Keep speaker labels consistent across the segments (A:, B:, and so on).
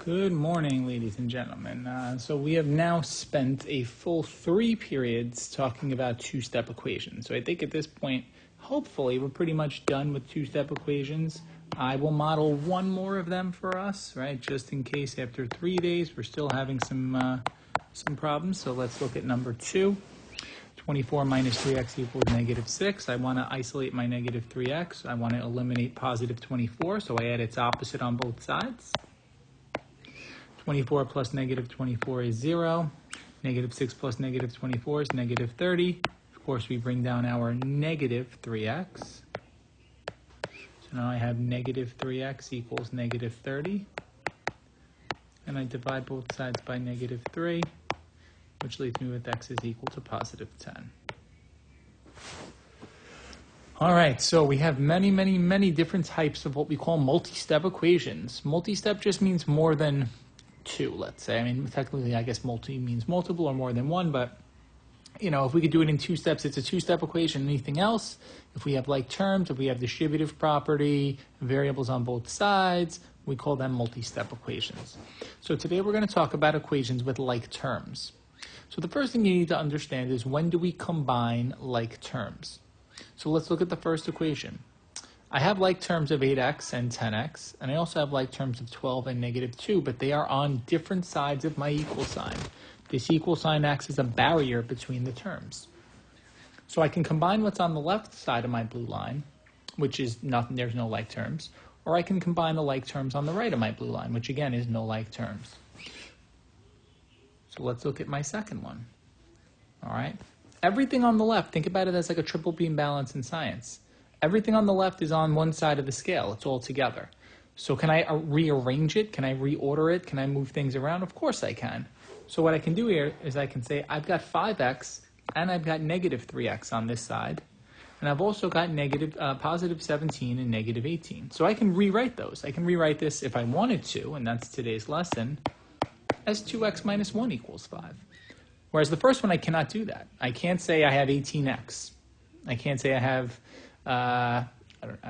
A: Good morning, ladies and gentlemen. So we have now spent a full 3 periods talking about two-step equations. So I think at this point, hopefully, we're pretty much done with two-step equations. I will model one more of them for us, right, just in case after 3 days we're still having some problems. So let's look at number 2. 24 minus 3x equals negative 6. I want to isolate my negative 3x. I want to eliminate positive 24, so I add its opposite on both sides. 24 plus negative 24 is 0. Negative 6 plus negative 24 is negative 30. Of course, we bring down our negative 3x. So now I have negative 3x equals negative 30. And I divide both sides by negative 3, which leaves me with x is equal to positive 10. All right, so we have many different types of what we call multi-step equations. Multi-step just means more than 2, let's say. I mean, technically, I guess multi means multiple or more than one, but, you know, if we could do it in 2 steps, it's a 2-step equation. Anything else, if we have like terms, if we have distributive property, variables on both sides, we call them multi-step equations. So today we're going to talk about equations with like terms. So the first thing you need to understand is, when do we combine like terms? So let's look at the first equation. I have like terms of 8x and 10x, and I also have like terms of 12 and negative 2, but they are on different sides of my equal sign. This equal sign acts as a barrier between the terms. So I can combine what's on the left side of my blue line, which is nothing, there's no like terms, or I can combine the like terms on the right of my blue line, which again is no like terms. So let's look at my second one. All right. Everything on the left, think about it as like a triple beam balance in science. Everything on the left is on one side of the scale. It's all together. So can I rearrange it? Can I reorder it? Can I move things around? Of course I can. So what I can do here is I can say I've got 5x and I've got negative 3x on this side. And I've also got positive 17 and negative 18. So I can rewrite those. I can rewrite this if I wanted to, and that's today's lesson, as 2x minus 1 equals 5. Whereas the first one, I cannot do that. I can't say I have 18x. I can't say I have, I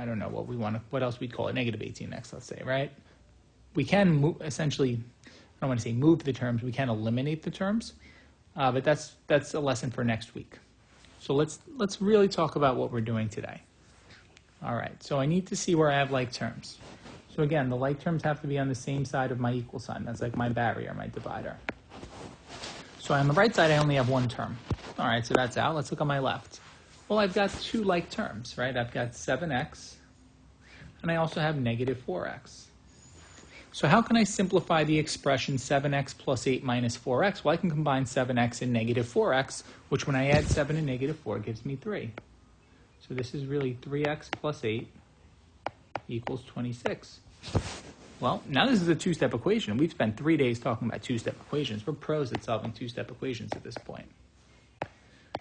A: don't know what else we'd call it, negative 18x, let's say, right? We can essentially, I don't want to say move the terms, we can eliminate the terms, but that's a lesson for next week. So let's really talk about what we're doing today. All right, so I need to see where I have like terms. So again, the like terms have to be on the same side of my equal sign. That's like my barrier, my divider. So on the right side, I only have one term. All right, so that's out. Let's look on my left. Well, I've got 2 like terms, right? I've got 7x, and I also have negative 4x. So how can I simplify the expression 7x plus 8 minus 4x? Well, I can combine 7x and negative 4x, which when I add 7 and negative 4 gives me 3. So this is really 3x plus 8 equals 26. Well, now this is a 2-step equation. We've spent 3 days talking about 2-step equations. We're pros at solving 2-step equations at this point.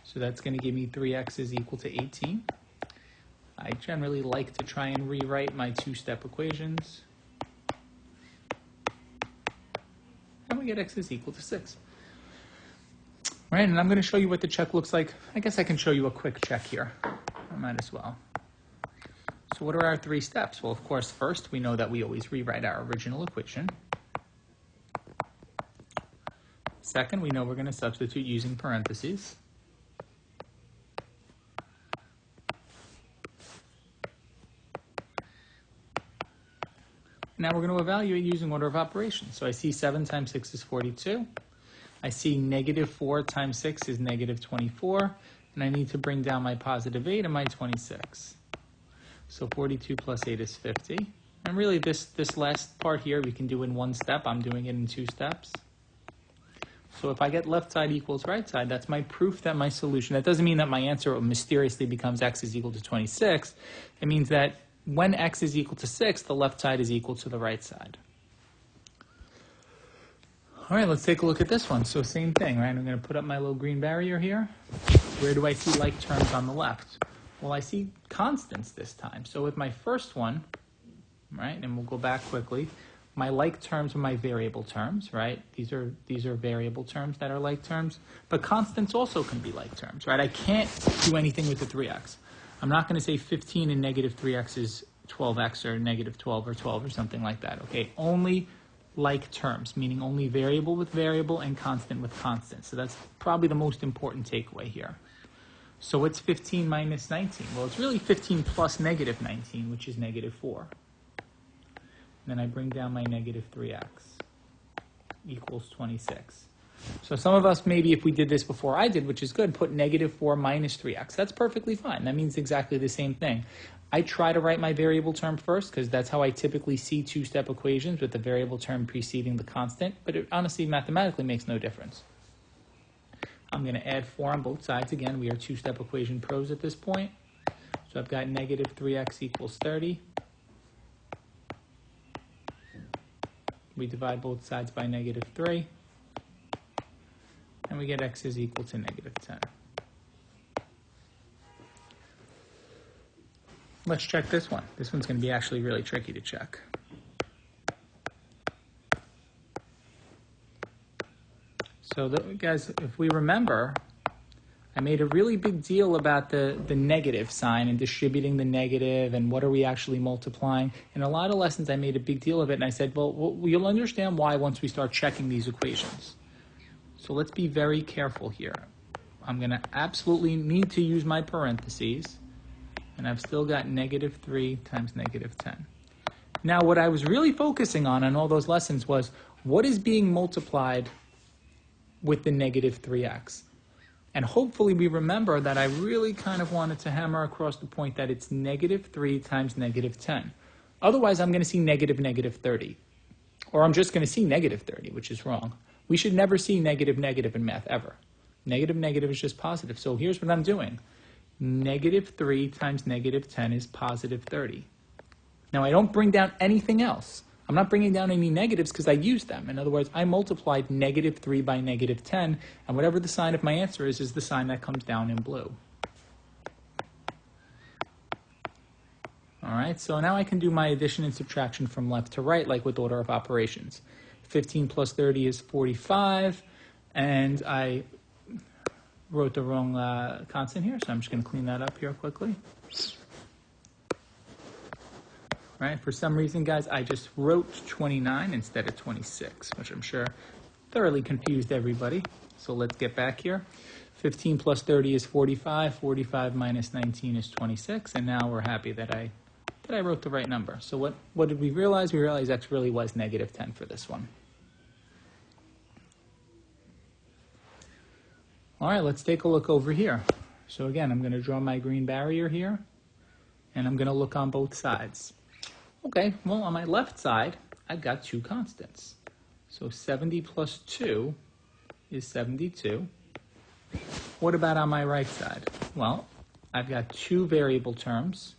A: So that's going to give me 3x is equal to 18. I generally like to try and rewrite my 2-step equations. And we get x is equal to 6. Right, and I'm going to show you what the check looks like. I guess I can show you a quick check here. I might as well. So what are our 3 steps? Well, of course, first, we know that we always rewrite our original equation. Second, we know we're going to substitute using parentheses. Now we're going to evaluate using order of operations. So I see 7 times 6 is 42. I see negative 4 times 6 is negative 24. And I need to bring down my positive 8 and my 26. So 42 plus 8 is 50. And really this last part here we can do in 1 step. I'm doing it in 2 steps. So if I get left side equals right side, that's my proof that my solution, that doesn't mean that my answer mysteriously becomes x is equal to 26. It means that when x is equal to 6, the left side is equal to the right side. All right, let's take a look at this one. So same thing, right? I'm going to put up my little green barrier here. Where do I see like terms on the left? Well, I see constants this time. So with my first one, right, and we'll go back quickly, my like terms are my variable terms, right? These are variable terms that are like terms, but constants also can be like terms, right? I can't do anything with the 3x. I'm not going to say 15 and negative 3x is 12x or negative 12 or 12 or something like that, okay? Only like terms, meaning only variable with variable and constant with constant. So that's probably the most important takeaway here. So what's 15 minus 19? Well, it's really 15 plus negative 19, which is negative 4. Then I bring down my negative 3x equals 26. So some of us, maybe if we did this before I did, which is good, put negative 4 minus 3x. That's perfectly fine. That means exactly the same thing. I try to write my variable term first because that's how I typically see two-step equations, with the variable term preceding the constant, but it honestly mathematically makes no difference. I'm going to add 4 on both sides. Again, we are two-step equation pros at this point. So I've got negative 3x equals 30. We divide both sides by negative 3. And we get x is equal to negative 10. Let's check this one. This one's going to be actually really tricky to check. So guys, if we remember, I made a really big deal about the negative sign and distributing the negative and what are we actually multiplying. In a lot of lessons, I made a big deal of it, and I said, well, you'll understand why once we start checking these equations. So let's be very careful here. I'm going to absolutely need to use my parentheses, and I've still got negative 3 times negative 10. Now, what I was really focusing on in all those lessons was what is being multiplied with the negative 3x. And hopefully we remember that I really kind of wanted to hammer across the point that it's negative 3 times negative 10. Otherwise, I'm going to see negative 30. Or I'm just going to see negative 30, which is wrong. We should never see negative in math, ever. Negative is just positive. So here's what I'm doing. Negative 3 times negative 10 is positive 30. Now, I don't bring down anything else. I'm not bringing down any negatives because I used them. In other words, I multiplied negative 3 by negative 10, and whatever the sign of my answer is the sign that comes down in blue. All right, so now I can do my addition and subtraction from left to right, like with order of operations. 15 plus 30 is 45, and I wrote the wrong constant here, so I'm just going to clean that up here quickly. Right, for some reason, guys, I just wrote 29 instead of 26, which I'm sure thoroughly confused everybody. So let's get back here. 15 plus 30 is 45. 45 minus 19 is 26. And now we're happy that I wrote the right number. So what did we realize? We realized x really was negative 10 for this one. All right, let's take a look over here. So again, I'm going to draw my green barrier here, and I'm going to look on both sides. Okay, well, on my left side, I've got 2 constants. So 70 plus 2 is 72. What about on my right side? Well, I've got 2 variable terms.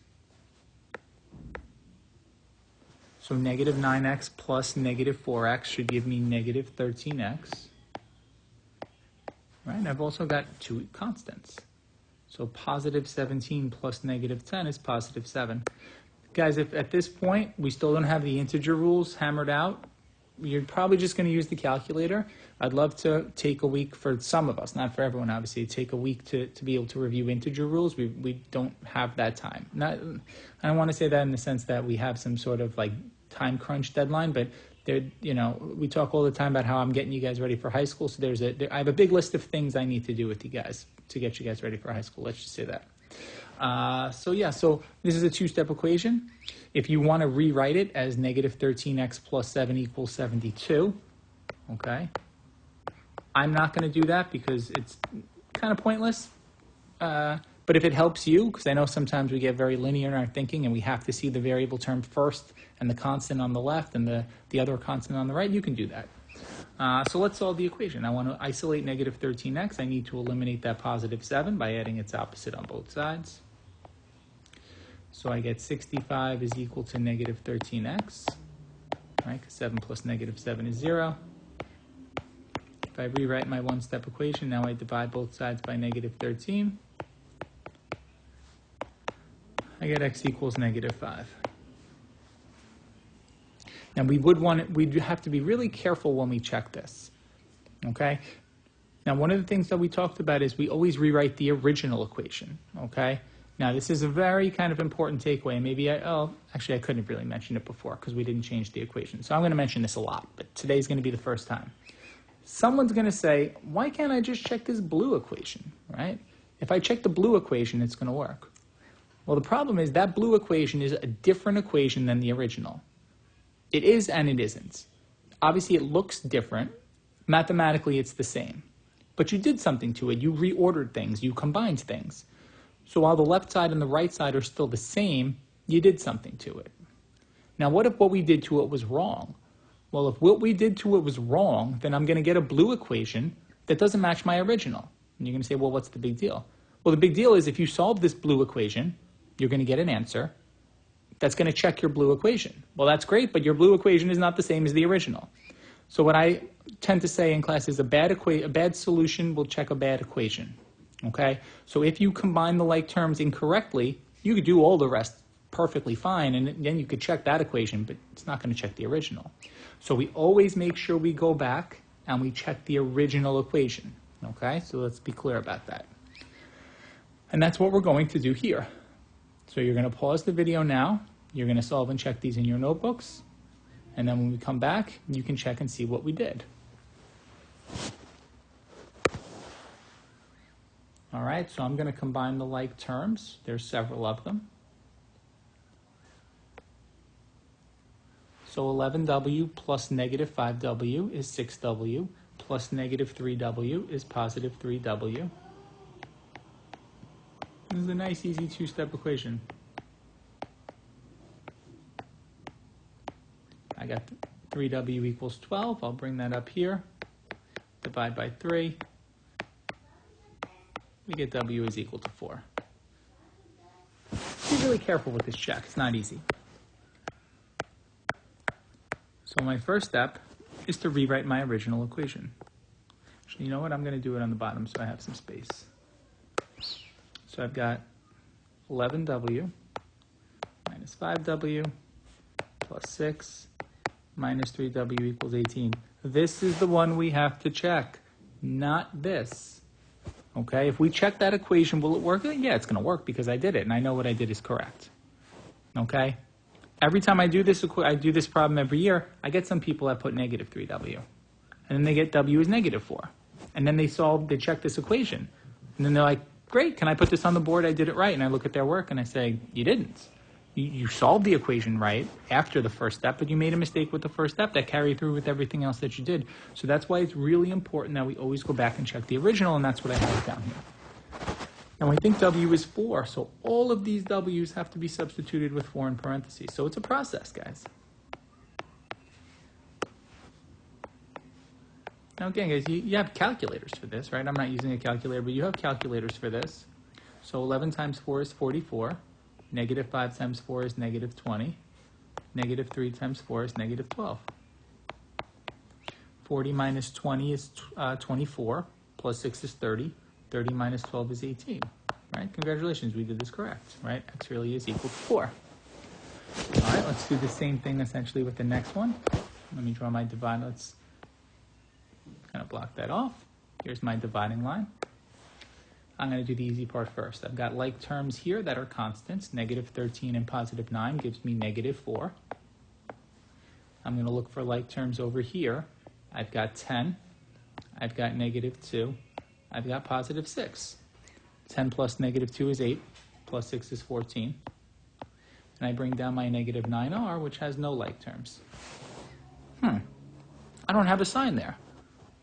A: So negative 9x plus negative 4x should give me negative 13x. Right, and I've also got 2 constants. So positive 17 plus negative 10 is positive 7. Guys, if at this point we still don't have the integer rules hammered out, you're probably just going to use the calculator. I'd love to take a week for some of us, not for everyone, obviously, take a week to be able to review integer rules. We don't have that time. I don't want to say that in the sense that we have some sort of like time crunch deadline, but we talk all the time about how I'm getting you guys ready for high school. So I have a big list of things I need to do with you guys to get you guys ready for high school. Let's just say that. So this is a 2-step equation. If you want to rewrite it as negative 13x plus 7 equals 72, okay? I'm not going to do that because it's kind of pointless. But if it helps you, because I know sometimes we get very linear in our thinking and we have to see the variable term first and the constant on the left and the other constant on the right, you can do that. So let's solve the equation. I want to isolate negative 13x. I need to eliminate that positive 7 by adding its opposite on both sides. So I get 65 is equal to negative 13x, right? Because 7 plus negative 7 is 0. If I rewrite my 1-step equation, now I divide both sides by negative 13. I get x equals negative 5. Now we have to be really careful when we check this, okay? Now one of the things that we talked about is we always rewrite the original equation, okay? Now this is a very kind of important takeaway. Maybe actually I couldn't have really mentioned it before because we didn't change the equation. So I'm going to mention this a lot, but today's going to be the first time. Someone's going to say, why can't I just check this blue equation, right? If I check the blue equation, it's going to work. Well, the problem is that blue equation is a different equation than the original. It is and it isn't. Obviously, it looks different. Mathematically, it's the same. But you did something to it. You reordered things. You combined things. So while the left side and the right side are still the same, you did something to it. Now, what if what we did to it was wrong? Well, if what we did to it was wrong, then I'm going to get a blue equation that doesn't match my original. And you're going to say, well, what's the big deal? Well, the big deal is if you solve this blue equation, you're going to get an answer that's going to check your blue equation. Well, that's great, but your blue equation is not the same as the original. So what I tend to say in class is a bad solution will check a bad equation. Okay? So if you combine the like terms incorrectly, you could do all the rest perfectly fine, and then you could check that equation, but it's not going to check the original. So we always make sure we go back and we check the original equation. Okay? So let's be clear about that. And that's what we're going to do here. So you're going to pause the video now. You're going to solve and check these in your notebooks. And then when we come back, you can check and see what we did. All right, so I'm going to combine the like terms. There's several of them. So 11w plus negative 5w is 6w, plus negative 3w is positive 3w. This is a nice, easy two-step equation. I got 3w equals 12. I'll bring that up here. Divide by 3. We get w is equal to 4. Be really careful with this check. It's not easy. So my first step is to rewrite my original equation. Actually, you know what? I'm going to do it on the bottom so I have some space. So I've got 11w minus 5w plus 6 minus 3w equals 18. This is the one we have to check, not this. Okay, if we check that equation, will it work? Yeah, it's going to work because I did it, and I know what I did is correct. Okay? Every time I do this problem every year, I get some people that put negative 3w. And then they get w is negative 4. And then they check this equation. And then they're like, great, can I put this on the board? I did it right. And I look at their work and I say, you didn't. You solved the equation right after the first step, but you made a mistake with the first step that carried through with everything else that you did. So that's why it's really important that we always go back and check the original, and that's what I have down here. And we think w is 4, so all of these w's have to be substituted with 4 in parentheses. So it's a process, guys. Now again, guys, you have calculators for this, right? I'm not using a calculator, but you have calculators for this. So 11 times 4 is 44. Negative 5 times 4 is negative 20. Negative 3 times 4 is negative 12. 40 minus 20 is 24. Plus 6 is 30. 30 minus 12 is 18. Right? Congratulations, we did this correct. Right? X really is equal to 4. All right, let's do the same thing essentially with the next one. Let me draw my divide. Let's kind of block that off. Here's my dividing line. I'm going to do the easy part first. I've got like terms here that are constants. Negative 13 and positive 9 gives me negative 4. I'm going to look for like terms over here. I've got 10. I've got negative 2. I've got positive 6. 10 plus negative 2 is 8. Plus 6 is 14. And I bring down my negative 9r, which has no like terms. I don't have a sign there.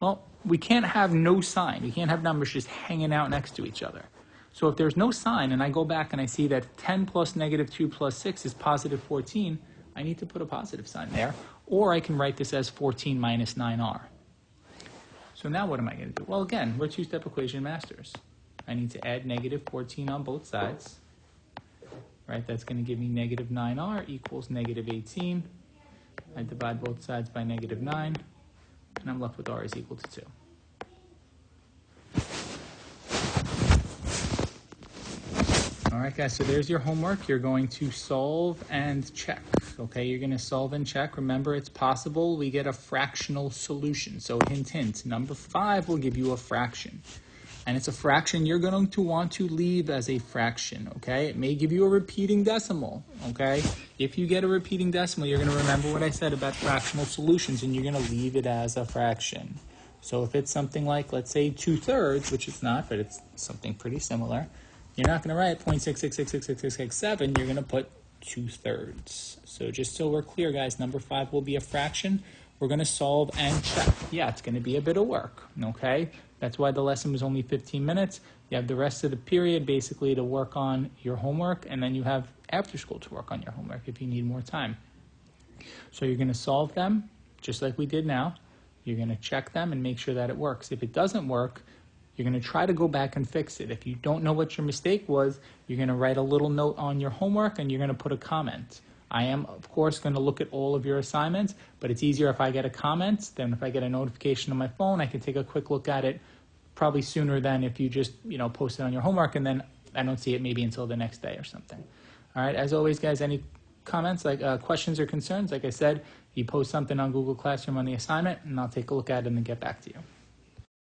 A: Well, we can't have no sign. We can't have numbers just hanging out next to each other. So if there's no sign and I go back and I see that 10 plus negative 2 plus 6 is positive 14, I need to put a positive sign there. Or I can write this as 14 minus 9r. So now what am I going to do? Well, again, we're two-step equation masters. I need to add negative 14 on both sides. Right, that's going to give me negative 9r equals negative 18. I divide both sides by negative 9. And I'm left with r is equal to 2. All right, guys, so there's your homework. You're going to solve and check. Okay, you're going to solve and check. Remember, it's possible we get a fractional solution. So hint, hint, number 5 will give you a fraction. and it's a fraction, you're going to want to leave as a fraction, okay? It may give you a repeating decimal, okay? If you get a repeating decimal, you're going to remember what I said about fractional solutions, and you're going to leave it as a fraction. So if it's something like, let's say 2/3, which it's not, but it's something pretty similar, you're not going to write 0.6666667, you're going to put 2/3. So just so we're clear, guys, number 5 will be a fraction. We're going to solve and check. Yeah, it's going to be a bit of work, okay? That's why the lesson was only 15 minutes. You have the rest of the period basically to work on your homework, and then you have after school to work on your homework if you need more time. So you're going to solve them just like we did now. You're going to check them and make sure that it works. If it doesn't work, you're going to try to go back and fix it. If you don't know what your mistake was, you're going to write a little note on your homework and you're going to put a comment. I am, of course, going to look at all of your assignments, but it's easier if I get a comment than if I get a notification on my phone. I can take a quick look at it probably sooner than if you just, post it on your homework and then I don't see it maybe until the next day or something. All right, as always, guys, any comments, questions or concerns, like I said, you post something on Google Classroom on the assignment, and I'll take a look at it and get back to you.